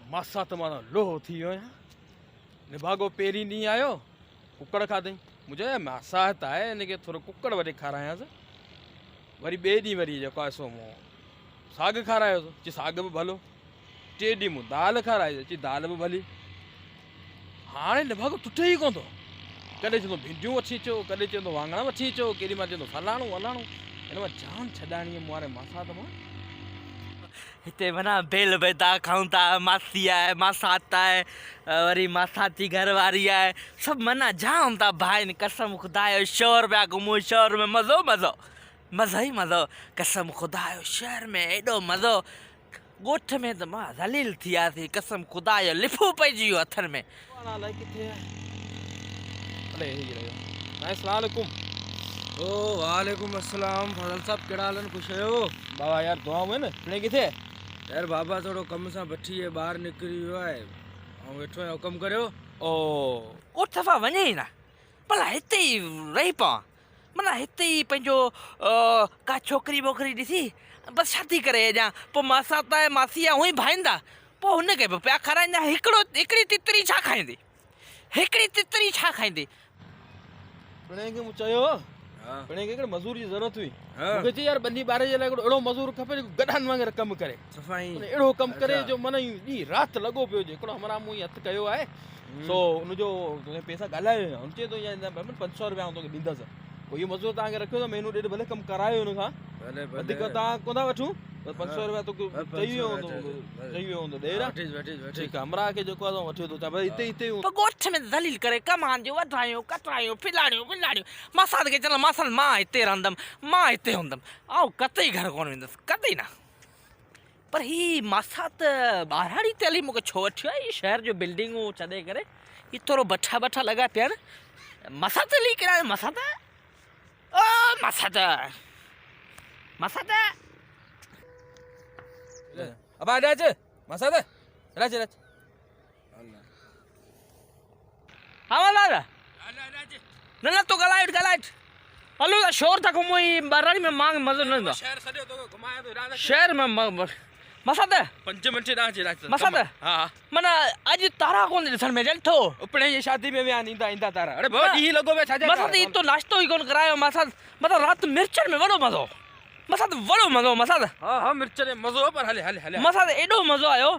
मासा त माना लोहो थी वियो आहियां। निभागो पहिरीं ॾींहुं आयो कुकड़ खाधई। मुंहिंजो मासा त आहे हिनखे थोरो कुकड़ वठी खारायांसि। वरी ॿिए ॾींहुं वरी जेको आहे सो मूं साग खारायोसि, चई साग बि भलो। टे ॾींहुं मूं दाल खाराई, चई दाल बि भली। हाणे निभागो टुटे ई कोन थो। कॾहिं चवंदो भिंडियूं वठी अचो, कॾहिं चवंदो वाङण वठी अचो, केॾी महिल चवंदो फलाणो वलाणो। हिन मां जान छॾाणी आहे मूं वारे मासा त मां। हिते माना बेल बेदा खाऊं था, मासी आहे, मासात आहे, वरी मासाती घरवारी आहे, सभु माना जाम था भाई। कसम खुदा जो शहर पिया घुमूं, शहर में मज़ो मज़ो मज़ो ई मज़ो। कसम खुदा जो शहर में एॾो मज़ो। ॻोठ में त मां ज़लील थी वियासीं। कसम खुदा जो लिफो पइजी वियो हथनि में। अलाए किथे आहे। अरे ही रहियो। अस्सलाम वालेकुम। ओ वालेकुम अस्सलाम। फजल साहब कहिड़ा हाल आहिनि? ख़ुशि आहियो? बाबा यार दुआ में न पिणे किथे? यार बाबा थोरो कम सां बठी आहे, ॿाहिरि निकिरी वियो आहे ऐं वेठो आहे। हुकम करियो। ओ ॻोठ दफ़ा वञे ई न, भला हिते ई रही पवां। माना हिते ई पंहिंजो का छोकिरी वोकिरी ॾिसी बसि शादी करे अॼां। पोइ मासा त आहे, मासी आहे, उहे भाईंदा। पोइ हुनखे बि पिया खाराईंदा। हिकिड़ी तितरी छा खाईंदी? हिकिड़ी तितरी छा खाईंदी? पिणे खे मूं चयो हाँ पिणे खे हिकिड़े मज़ूर जी ज़रूरत हुई। हाँ मूंखे चई यार बंदी ॿार जे लाइ हिकिड़ो अहिड़ो मज़ूर खपे जेको गॾहनि वांगुरु कमु करे। सफ़ाई अहिड़ो कमु करे अच्छा। जो माना ॾींहुं राति लॻो पियो हुजे। हिकिड़ो हमारा मूं हथु कयो आहे। सो हुनजो पैसा ॻाल्हायो हुन चए थो या 500 रुपया तोखे ॾींदुसि। पोइ इहो मज़ूर तव्हांखे रखियो त महीनो ॾेढ भले कमु करायो हुनखां। भले वधीक तव्हां कोन था वठूं। 500 रुपया तोखे चई वियो हूंदो ॾे न। ठीकु आहे। हमरा खे जेको आहे वठी थो चाहे भई हिते हिते पोइ ॻोठ में ज़लील करे कमांदियूं वधायूं कतरायूं फिलाड़ियूं विलाड़ियूं। मासा खे चवंदा मासा मां हिते रहंदमि, मां हिते हूंदमि, आउं कतई घर कोन वेंदुसि, कतई न। पर ही मासा त ॿारहाड़ी तेली मूंखे छो वठियो आहे? शहर जो बिल्डिंगूं छॾे करे ही थोरो बठा बठा लॻा पिया आहिनि। मासा त ली किरायो मासा त ओ मासा त मासा त अब आ राज मसाद राज राज हाँ दादा न न तो गलाइट हलो त शोर था घुमो ही बराड़ी में मांग मज़ो न ईंदो। शहर सॼो तो घुमाए तो राज शहर में मसाद 5 मिंट राज राज मसाद हा माना अॼु तारा कोन ॾिसण में ॼण थो। उपणे जी शादी में विया ईंदा तारा। अरे बहुत ॾींहुं लॻो पिया छाजे मसाद ई तो नाश्तो ई कोन करायो। मसाद मतलब रात मिर्चन में वॾो मज़ो। मसाद वॾो मज़ो। मसाद हा मिर्च ने मज़ो पर हले हले हले। मसाद एॾो मज़ो आयो।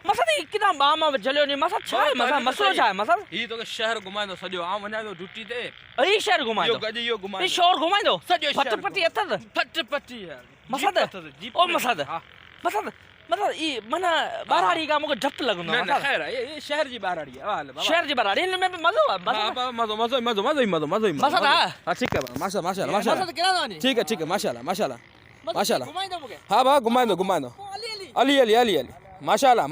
मसाद ही किथां बाम जलियो नी। मसाद छा आहे? मसाद मसलो छा आहे? मसाद ही तो शहर घुमाइंदो सॼो। आ वञा तो ड्यूटी ते। अही शहर घुमाइंदो। यो गॾु इहो घुमाइंदो। ही शहर घुमाइंदो सॼो शहर फटपटी अथस। फटपटी यार मसाद ओ मसाद मसाद मतलब ई माना बाराड़ी का मुझे डप लगंदो। न न खैर ये शहर जी बाराड़ी है। वाले बाबा शहर जी बाराड़ी हिन में मज़ो आहे। बाबा मज़ो मसाद हां ठीक है माशाल्लाह मसाद केड़ा वानी ठीक है माशाल्लाह माशाल्लाह घुमाइंदो मूंखे। हाँ बा घुमाइंदो अली अली माशाल्लाह